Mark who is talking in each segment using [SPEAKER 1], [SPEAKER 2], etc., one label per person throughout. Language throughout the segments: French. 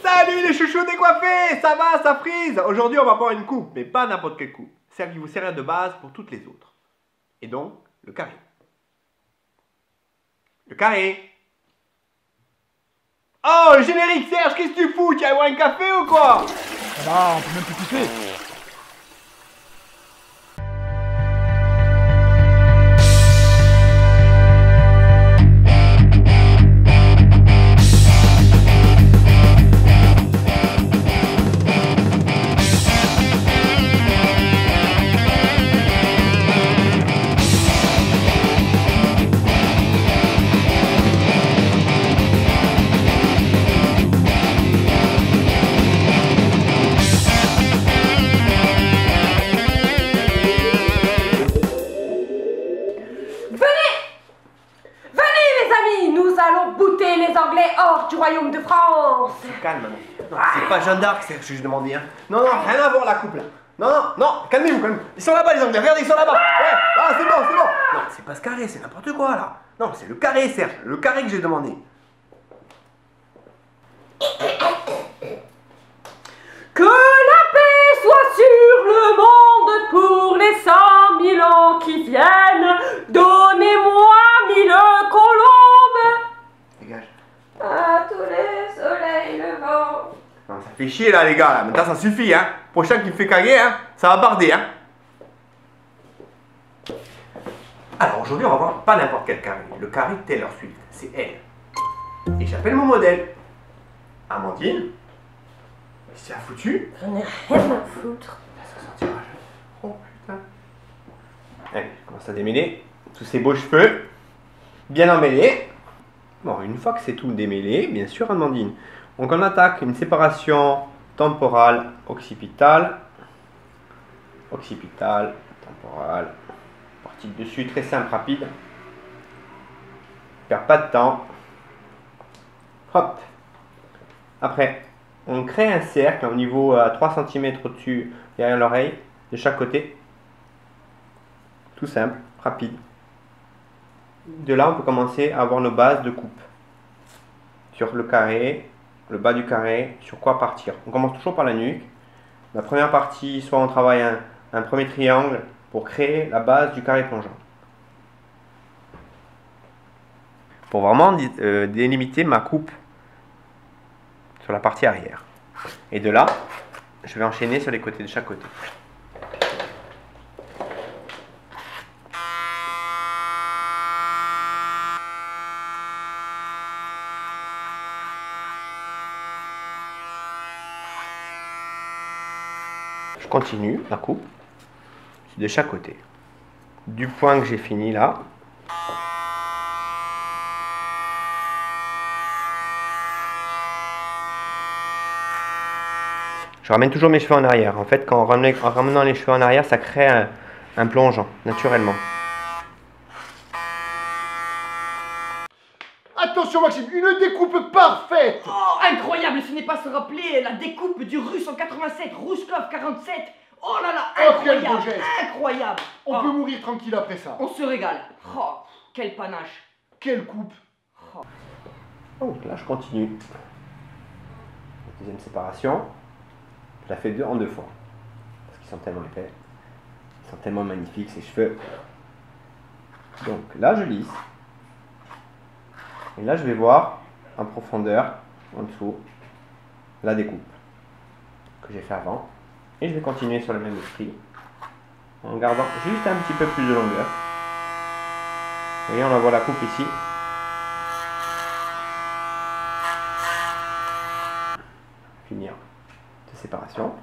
[SPEAKER 1] Salut les chouchous décoiffés, ça va, ça frise. Aujourd'hui on va prendre une coupe, mais pas n'importe quelle coupe. Celle qui vous servira de base pour toutes les autres. Et donc, le carré. Le carré. Oh, le générique Serge, qu'est-ce que tu fous? Tu vas boire un café ou quoi?
[SPEAKER 2] Ça va, on peut même plus kiffer.
[SPEAKER 3] Les Anglais hors du royaume de France.
[SPEAKER 1] Calme, maman. Non, c'est pas Jeanne d'Arc, Serge, que je demandais. Hein. Non, non, rien à voir la coupe là. Non, non, non, calmez-vous, calmez-vous. Ils sont là-bas les Anglais, regardez, ils sont là-bas. Ouais, ah, c'est bon, c'est bon. Non, c'est pas ce carré, c'est n'importe quoi là. Non, c'est le carré, Serge, le carré que j'ai demandé.
[SPEAKER 3] Que la paix soit sur le monde pour les 100 000 ans qui viennent. Donnez-moi 1000 colombes.
[SPEAKER 1] Dégage.
[SPEAKER 3] À tous les soleils levants.
[SPEAKER 1] Non, ça fait chier là les gars, là. Maintenant ça suffit hein. Prochain qui me fait caguer, hein, ça va barder hein. Alors aujourd'hui on va voir pas n'importe quel carré, le carré Taylor Swift, c'est elle. Et j'appelle mon modèle Amandine. C'est à foutu.
[SPEAKER 3] J'en ai rien à foutre.
[SPEAKER 1] Ça sortira jamais. Oh putain. Allez, je commence à démêler tous ces beaux cheveux, bien emmêlés. Bon, une fois que c'est tout démêlé, bien sûr, Amandine. Donc on attaque une séparation temporale, occipitale. Occipitale, temporale. Partie de dessus, très simple, rapide. Perd pas de temps. Hop. Après, on crée un cercle au niveau à 3 cm au-dessus, derrière l'oreille, de chaque côté. Tout simple, rapide. De là, on peut commencer à avoir nos bases de coupe. Sur le carré, le bas du carré, sur quoi partir. On commence toujours par la nuque. La première partie, soit on travaille un premier triangle pour créer la base du carré plongeant. Pour vraiment délimiter ma coupe sur la partie arrière. Et de là, je vais enchaîner sur les côtés de chaque côté. Je continue la coupe de chaque côté. Du point que j'ai fini là. Je ramène toujours mes cheveux en arrière. En fait, en ramenant les cheveux en arrière, ça crée un plongeant, naturellement.
[SPEAKER 2] Attention Maxime, une découpe parfaite.
[SPEAKER 4] Oh, incroyable, ce n'est pas se rappeler la découpe du Russe en 87, Rouskov 47. Oh là là,
[SPEAKER 2] Oh, quel
[SPEAKER 4] incroyable,
[SPEAKER 2] beau geste.
[SPEAKER 4] incroyable.
[SPEAKER 2] On
[SPEAKER 4] Oh,
[SPEAKER 2] peut mourir tranquille après ça.
[SPEAKER 4] on se régale. Oh, quel panache.
[SPEAKER 2] Quelle coupe.
[SPEAKER 1] Donc là, je continue. Deuxième séparation. Je la fais en deux fois. Parce qu'ils sont tellement épais. Ils sont tellement magnifiques, ces cheveux. Donc là, je lisse. Et là, je vais voir en profondeur, en dessous, la découpe que j'ai fait avant. Et je vais continuer sur le même esprit, en gardant juste un petit peu plus de longueur. Vous voyez, on la voit la coupe ici. Finir de séparation.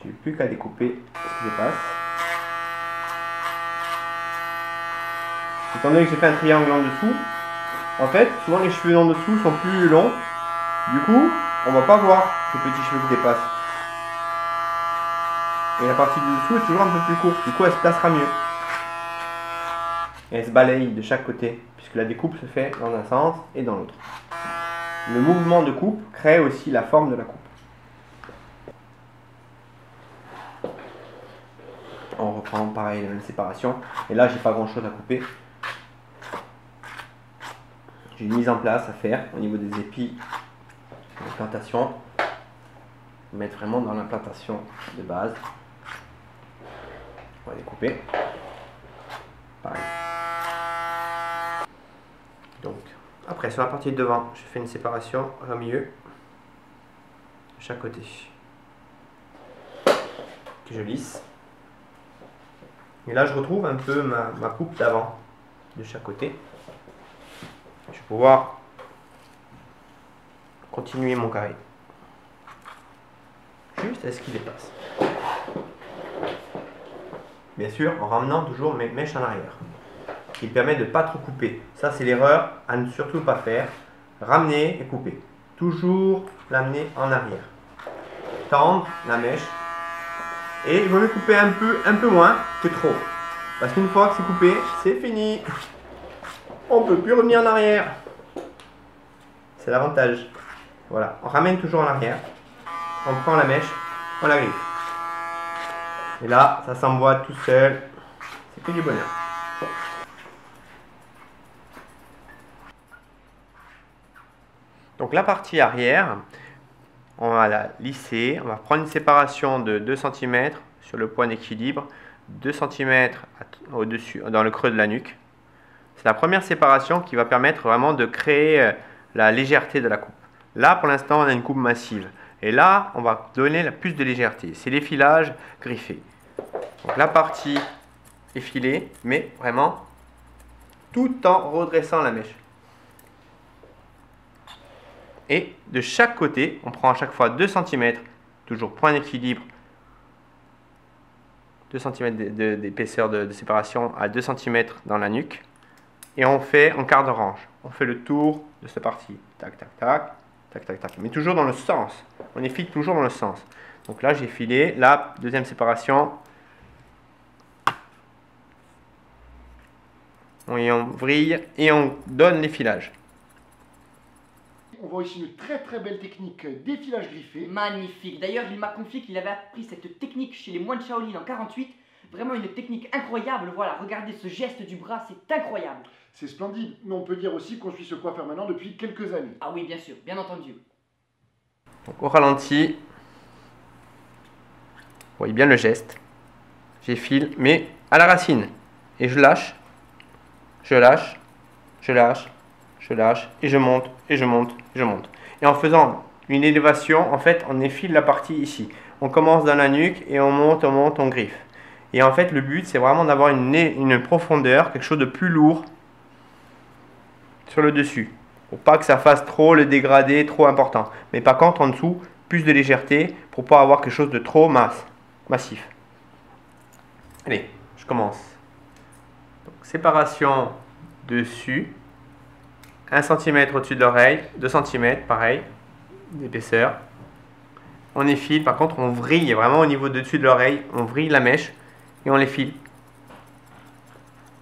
[SPEAKER 1] Je n'ai plus qu'à découper ce qui dépasse. Étant donné que j'ai fait un triangle en dessous, en fait, souvent les cheveux en dessous sont plus longs. Du coup, on va pas voir les petits cheveux qui dépassent. Et la partie du dessous est toujours un peu plus courte. Du coup, elle se placera mieux. Et elle se balaye de chaque côté, puisque la découpe se fait dans un sens et dans l'autre. Le mouvement de coupe crée aussi la forme de la coupe. On reprend pareil la même séparation. Et là, j'ai pas grand chose à couper. J'ai une mise en place à faire au niveau des épis, de plantation. Mettre vraiment dans l'implantation de base. On va découper. Pareil. Donc, après, sur la partie de devant, je fais une séparation au milieu, de chaque côté. Que je lisse. Et là, je retrouve un peu ma coupe d'avant, de chaque côté. Je vais pouvoir continuer mon carré. Juste à ce qu'il dépasse. Bien sûr, en ramenant toujours mes mèches en arrière. Qui permet de ne pas trop couper. Ça, c'est l'erreur à ne surtout pas faire. Ramener et couper. Toujours l'amener en arrière. Tendre la mèche. Et il vaut mieux couper un peu moins que trop. Parce qu'une fois que c'est coupé, c'est fini. On ne peut plus revenir en arrière. C'est l'avantage. Voilà, on ramène toujours en arrière. On prend la mèche, on la griffe. Et là, ça s'emboîte tout seul. C'est que du bonheur. Donc la partie arrière, on va la lisser. On va prendre une séparation de 2 cm sur le point d'équilibre, 2 cm au-dessus, dans le creux de la nuque. C'est la première séparation qui va permettre vraiment de créer la légèreté de la coupe. Là, pour l'instant, on a une coupe massive. Et là, on va donner la plus de légèreté. C'est l'effilage griffé. Donc la partie effilée, mais vraiment tout en redressant la mèche. Et de chaque côté, on prend à chaque fois 2 cm, toujours point d'équilibre, 2 cm d'épaisseur de séparation à 2 cm dans la nuque. Et on fait en quart de range. On fait le tour de cette partie. Tac, tac, tac, tac, tac, tac. Mais toujours dans le sens. On effile toujours dans le sens. Donc là, j'ai filé. La deuxième séparation. On vrille et on donne l'effilage.
[SPEAKER 2] On voit ici une très très belle technique d'effilage griffé.
[SPEAKER 4] Magnifique. D'ailleurs, il m'a confié qu'il avait appris cette technique chez les moines Shaolin en 48. Vraiment une technique incroyable. Voilà, regardez ce geste du bras, c'est incroyable.
[SPEAKER 2] C'est splendide, mais on peut dire aussi qu'on suit ce coiffeur maintenant depuis quelques années.
[SPEAKER 4] Ah oui, bien sûr, bien entendu.
[SPEAKER 1] Donc au ralenti, vous voyez bien le geste. J'effile, mais à la racine. Et je lâche, je lâche, je lâche, je lâche, et je monte, et je monte, et je monte. Et en faisant une élévation, en fait, on effile la partie ici. On commence dans la nuque, et on monte, on griffe. Et en fait, le but, c'est vraiment d'avoir une profondeur, quelque chose de plus lourd sur le dessus. Pour pas que ça fasse trop le dégradé, trop important. Mais par contre, en dessous, plus de légèreté pour pas avoir quelque chose de trop massif. Allez, je commence. Donc, séparation dessus. 1 cm au-dessus de l'oreille, 2 cm, pareil, d'épaisseur. On effile, par contre, on vrille vraiment au niveau de dessus de l'oreille. On vrille la mèche et on l'effile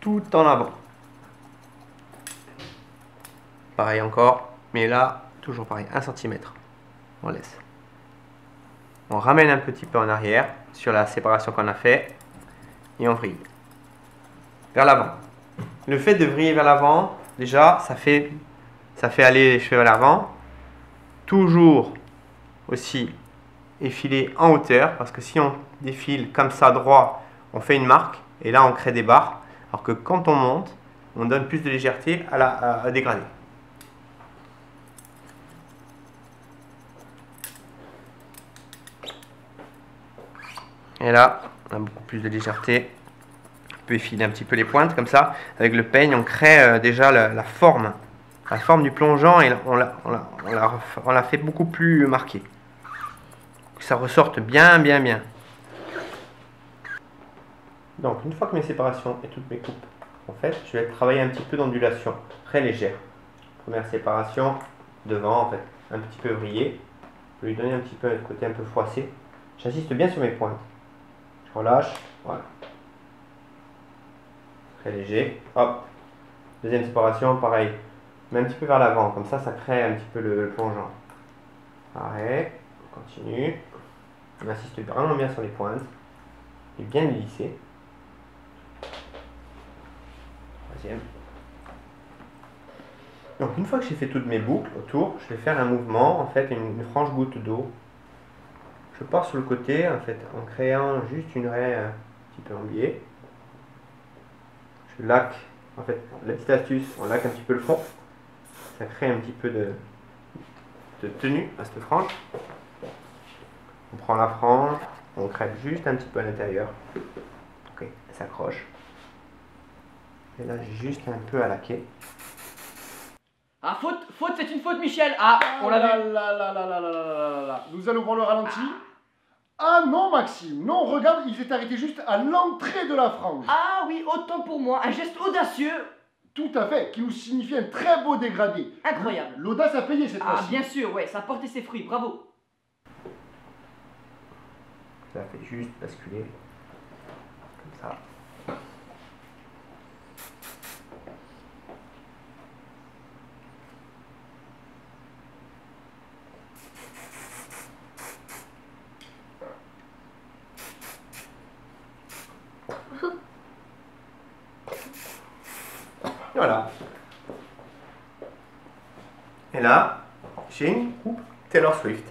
[SPEAKER 1] tout en avant. Pareil encore, mais là, toujours pareil, 1 cm. On laisse. On ramène un petit peu en arrière sur la séparation qu'on a fait et on vrille vers l'avant. Le fait de vriller vers l'avant, déjà, ça fait aller les cheveux vers l'avant. Toujours aussi effiler en hauteur, parce que si on défile comme ça droit, on fait une marque et là on crée des barres. Alors que quand on monte, on donne plus de légèreté à dégrader. Et là, on a beaucoup plus de légèreté. On peut effiler un petit peu les pointes comme ça. Avec le peigne, on crée déjà la forme du plongeant et on la fait beaucoup plus marquée. Que ça ressorte bien, bien, bien. Donc, une fois que mes séparations et toutes mes coupes sont faites, je vais travailler un petit peu d'ondulation, très légère. Première séparation, devant en fait, un petit peu vrillé. Je vais lui donner un petit peu le côté un peu froissé. J'insiste bien sur mes pointes. Je relâche, voilà. Très léger, hop. Deuxième séparation, pareil. Mais un petit peu vers l'avant, comme ça crée un petit peu le plongeant. Arrêt, on continue. On insiste vraiment bien sur les pointes. Et bien les lisser. Troisième. Donc une fois que j'ai fait toutes mes boucles autour, je vais faire un mouvement, en fait une franche goutte d'eau. Je pars sur le côté, en fait, en créant juste une raie un petit peu en biais. Je laque, en fait, la petite astuce, on laque un petit peu le fond. Ça crée un petit peu de tenue à cette frange. On prend la frange, on crêpe juste un petit peu à l'intérieur. Ok, elle s'accroche. Et là, j'ai juste un peu à laquer.
[SPEAKER 4] Ah, faute, c'est une faute, Michel. Ah, on l'a vu.
[SPEAKER 2] Nous allons voir le ralenti. Ah non, Maxime, non, regarde, il s'est arrêté juste à l'entrée de la frange.
[SPEAKER 4] Ah oui, autant pour moi, un geste audacieux.
[SPEAKER 2] Tout à fait, qui nous signifie un très beau dégradé.
[SPEAKER 4] Incroyable.
[SPEAKER 2] L'audace a payé cette
[SPEAKER 4] Ah,
[SPEAKER 2] fois-ci.
[SPEAKER 4] bien sûr, ouais, ça a porté ses fruits, bravo.
[SPEAKER 1] Ça fait juste basculer. Comme ça. Voilà. Et là, j'ai une coupe Taylor Swift.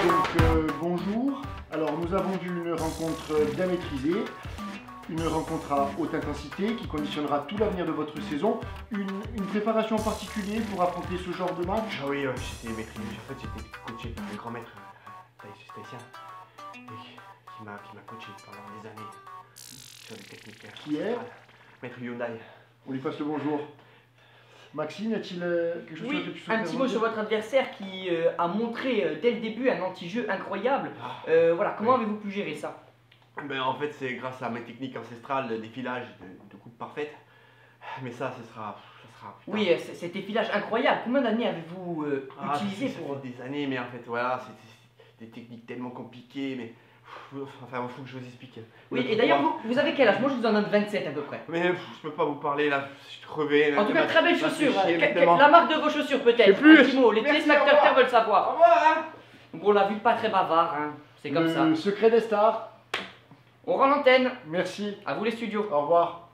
[SPEAKER 2] Donc bonjour, alors nous avons vu une rencontre bien maîtrisée, une rencontre à haute intensité qui conditionnera tout l'avenir de votre saison, une préparation en particulier pour affronter ce genre de match.
[SPEAKER 1] Ah oui, j'étais maîtrisé, en fait j'étais coaché par un grand maître tahitien qui m'a coaché pendant des années sur des techniques.
[SPEAKER 2] Qui est
[SPEAKER 1] Maître Hyundai.
[SPEAKER 2] On lui passe le bonjour. Maxime, y a-t-il quelque chose
[SPEAKER 4] Oui,
[SPEAKER 2] sur lequel tu
[SPEAKER 4] un
[SPEAKER 2] souhaites
[SPEAKER 4] petit mot
[SPEAKER 2] rebondir
[SPEAKER 4] sur votre adversaire qui a montré dès le début un anti-jeu incroyable. Voilà, comment
[SPEAKER 5] Oui.
[SPEAKER 4] avez-vous pu gérer ça?
[SPEAKER 5] Ben, en fait, c'est grâce à mes techniques ancestrales de défilage de coupe parfaite. Mais ça sera. Putain.
[SPEAKER 4] Oui, cet effilage incroyable, combien d'années avez-vous
[SPEAKER 5] Ah,
[SPEAKER 4] utilisé
[SPEAKER 5] ça
[SPEAKER 4] pour...
[SPEAKER 5] fait des années, mais en fait, voilà, c'est des techniques tellement compliquées, mais. Enfin, il faut que je vous explique.
[SPEAKER 4] Oui, et d'ailleurs, vous avez quel âge? Moi, je vous en donne 27 à peu près.
[SPEAKER 5] Mais je peux pas vous parler là, je suis crevé.
[SPEAKER 4] En tout cas, très belles
[SPEAKER 5] ça me fait
[SPEAKER 4] chaussures.
[SPEAKER 5] chier,
[SPEAKER 4] Hein.
[SPEAKER 5] maintenant.
[SPEAKER 4] La marque de vos chaussures, peut-être.
[SPEAKER 5] Je sais plus.
[SPEAKER 4] Un petit mot, les
[SPEAKER 5] Merci,
[SPEAKER 4] téléspectateurs
[SPEAKER 5] au revoir.
[SPEAKER 4] veulent
[SPEAKER 5] Au
[SPEAKER 4] savoir.
[SPEAKER 5] revoir, hein.
[SPEAKER 4] Donc, on l'a vu pas très bavard, hein. C'est comme ça.
[SPEAKER 2] Le secret des stars.
[SPEAKER 4] On rend l'antenne.
[SPEAKER 2] Merci,
[SPEAKER 4] À vous les studios.
[SPEAKER 2] au revoir.